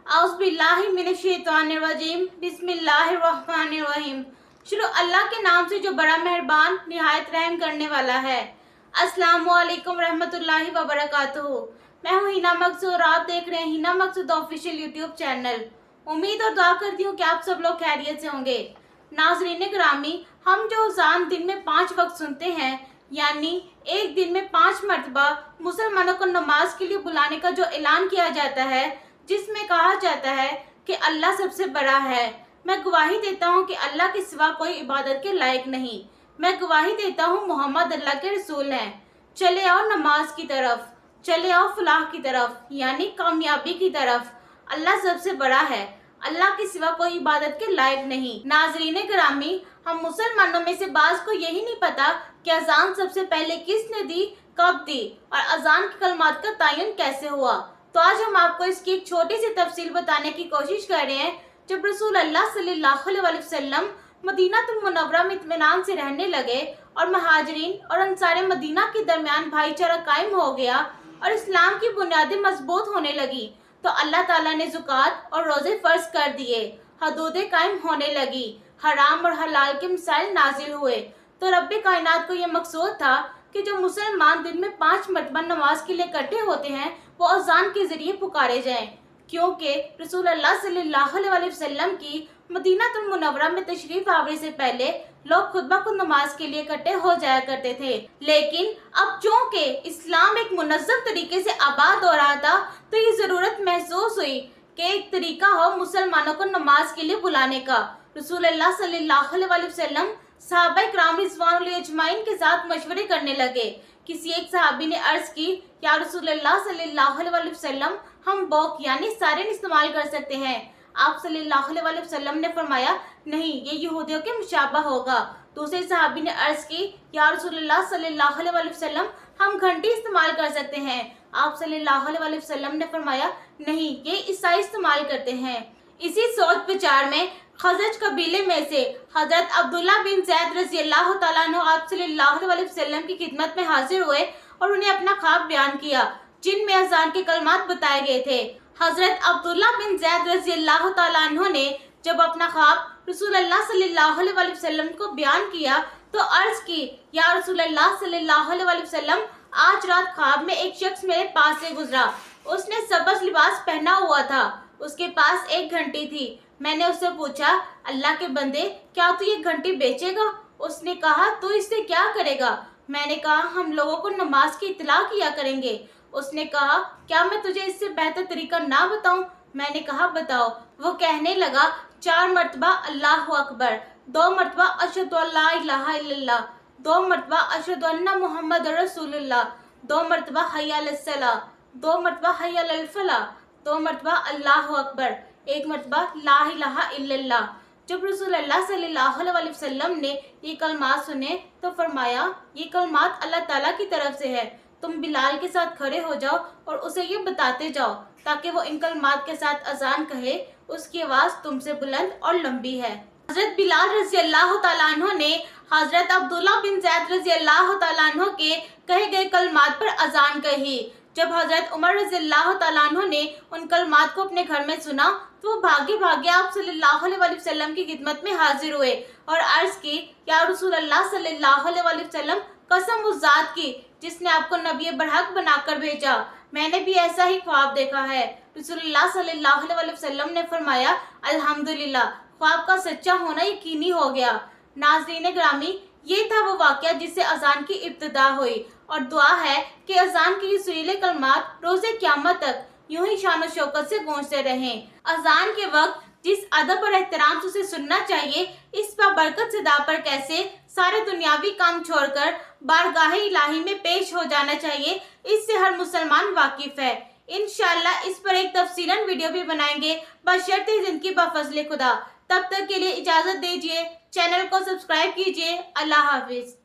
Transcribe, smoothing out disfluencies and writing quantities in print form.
औज़ुबिल्लाहिमिनश्शैतानिर्रजीम बिस्मिल्लाहिर्रहमानिर्रहीम। शुरू अल्लाह के नाम से जो बड़ा मेहरबान निहायत रहम करने वाला है। अस्सलामु अलैकुम रहमतुल्लाहि व बरकातुहू। मैं हूँ हिना मकसूद और आप देख रहे हैं हिना मकसूद ऑफिशियल यूट्यूब चैनल। उम्मीद और दुआ करती हूँ कि आप सब लोग खैरियत से होंगे। नाज़रीन ग्रामी, हम जो अज़ान दिन में 5 वक्त सुनते हैं, यानी एक दिन में 5 मरतबा मुसलमानों को नमाज के लिए बुलाने का जो ऐलान किया जाता है, जिसमें कहा जाता है कि अल्लाह सबसे बड़ा है। मैं गवाही देता हूँ कि अल्लाह के सिवा कोई इबादत के लायक नहीं। मैं गवाही देता हूँ मोहम्मद अल्लाह के रसूल हैं। चले आओ नमाज की तरफ, चले आओ फलाह की तरफ, यानी कामयाबी की तरफ। अल्लाह सबसे बड़ा है, अल्लाह के सिवा कोई इबादत के लायक नहीं। नाजरीन ग्रामी, हम मुसलमानों में से बाज को यही नहीं पता कि अजान सबसे पहले किसने दी, कब दी और अजान के कलमात का तयन कैसे हुआ। तो आज हम आपको इसकी एक छोटी सी तफसील बताने की कोशिश कर रहे हैं। जब रसूल अल्लाह सल्लल्लाहु अलैहि वसल्लम मदीनातुल मुनव्वरा में इत्मीनान से रहने लगे और महाजरीन और अंसारे मदीना के दरमियान भाईचारा कायम हो गया और इस्लाम की बुनियादें मजबूत होने लगी, तो अल्लाह ताला ने ज़कात और रोज़े फर्ज कर दिए, हदूदें कायम होने लगी, हराम और हलाल के मिसाइल नाजिल हुए। तो रब्बे कायनात को यह मकसूद था कि जो मुसलमान दिन में 5 मरतबा नमाज के लिए इकट्ठे होते हैं वो अजान के जरिए पुकारे जाएं, क्योंकि रसूल अल्लाह सल्लल्लाहु अलैहि वसल्लम की मदीनातुल मुनव्वरा में तशरीफ आवरी से पहले लोग खुतबा को नमाज के लिए इकट्ठे हो जाया करते थे। लेकिन अब चूंकि इस्लाम एक मुनज़्ज़म तरीके से आबाद हो रहा था, तो ये जरूरत महसूस हुई कि एक तरीका हो मुसलमानों को नमाज के लिए बुलाने का। रसूल अल्लाह सल्लल्लाहु अलैहि वसल्लम सहाबा किराम रिज़वानुल्लाह अजमाइन के साथ मशवरे करने लगे। किसी एक सहाबी ने अर्ज की, या रसूल अल्लाह सल्लल्लाहु अलैहि वसल्लम, हम बोक यानी सायरन इस्तेमाल कर सकते हैं। आप सल्लल्लाहु अलैहि वसल्लम ने फरमाया, नहीं, ये यहूदियों के मुशाबा होगा। दूसरे सहाबी ने अर्ज की, या रसूल अल्लाह सल्लल्लाहु अलैहि वसल्लम, हम घंटी इस्तेमाल कर सकते हैं। आप सल्लल्लाहु अलैहि वसल्लम ने फरमाया, नहीं, ये ईसाई इस्तेमाल करते हैं। इसी सोच विचार में खज़रज कबीले में से हजरत अब्दुल्ला बिन ज़ैद रज़ियल्लाहु तआला अन्हु आप सल्लल्लाहु अलैहि वसल्लम की खिदमत में हाजिर हुए और उन्हें अपना ख्वाब बयान किया, जिनमें अज़ान के कलमात बताए गए थे। हजरत अब्दुल्ला बिन ज़ैद रज़ियल्लाहु तआला अन्हु ने जब अपना ख्वाब रसूल अल्लाह सल्लल्लाहु अलैहि वसल्लम को बयान किया तो अर्ज की, या रसूल अल्लाह सल्लल्लाहु अलैहि वसल्लम, आज रात ख्वाब में एक शख्स मेरे पास से गुजरा। उसने सबज लिबास पहना हुआ था, उसके पास एक घंटी थी। मैंने उससे पूछा, अल्लाह के बंदे, क्या तू ये घंटी बेचेगा? उसने कहा, तू इससे क्या करेगा? मैंने कहा, हम लोगों को नमाज की इत्तला किया करेंगे। उसने कहा, क्या मैं तुझे इससे बेहतर तरीका ना बताऊं? मैंने कहा, बताओ। वो कहने लगा, 4 मरतबा अल्लाहु अकबर, 2 मरतबा अशहदु अल्ला इलाहा इल्लल्लाह, 2 मरतबा अशहदु अन्ना मुहम्मद रसूलुल्लाह, 2 मरतबा हय्या अलस सलाह, 2 मरतबा हय्या अलल फलाह, 2 मरतबा अल्लाहु अकबर, 1 मरतबा ला इलाहा इल्लल्लाह। जब रसूल अल्लाह सल्लल्लाहु अलैहि वसल्लम ने ये कलमात सुने तो फरमाया, ये कलमात अल्लाह ताला की तरफ से है। तुम बिलाल के साथ खड़े हो जाओ और उसे ये बताते जाओ ताकि वो इन कलमात के साथ अजान कहे। उसकी आवाज़ तुमसे बुलंद और लंबी है। हजरत बिलाल रज़ियल्लाहु तआला अन्हु ने हजरत अब्दुल्ला बिन ज़ैद रज़ियल्लाहु तआला अन्हु के कहे गए कलमात पर अजान कही। जब हजरत उमर रज़ियल्लाहु तआला अन्हु ने उन कलमात को अपने घर में सुना तो वो भागे भागे आप सल्लल्लाहु अलैहि वसल्लम की खिदमत में हाजिर हुए और अर्ज की, या रसूल अल्लाह सल्लल्लाहु अलैहि वसल्लम, कसम उस जात की जिसने आपको नबी बरहक बनाकर भेजा, मैंने भी ऐसा ही ख्वाब देखा है। रसूलुल्लाह सल्लल्लाहु अलैहि वसल्लम ने फरमाया, अल्हम्दुलिल्लाह, ख्वाब का सच्चा होना यकीनी हो गया। नाज़रीन ग्रामी, ये था वो वाक़या जिससे अजान की इब्तिदा हुई और दुआ है कि अजान के ये सुरीले कलमात रोज़े क़यामत तक यूं ही शान शौकत से गूंजते रहें। अजान के वक्त जिस अदब और एहतराम से उसे सुनना चाहिए, इस पर बरकत सदा पर कैसे सारे दुनियावी काम छोड़कर बारगाह इलाही में पेश हो जाना चाहिए, इससे हर मुसलमान वाकिफ है। इंशाअल्लाह इस पर एक तफसीलन वीडियो भी बनाएंगे बशर्ते जिंदगी बफज़ले खुदा। तब तक के लिए इजाज़त दीजिए, चैनल को सब्सक्राइब कीजिए। अल्लाह हाफिज़।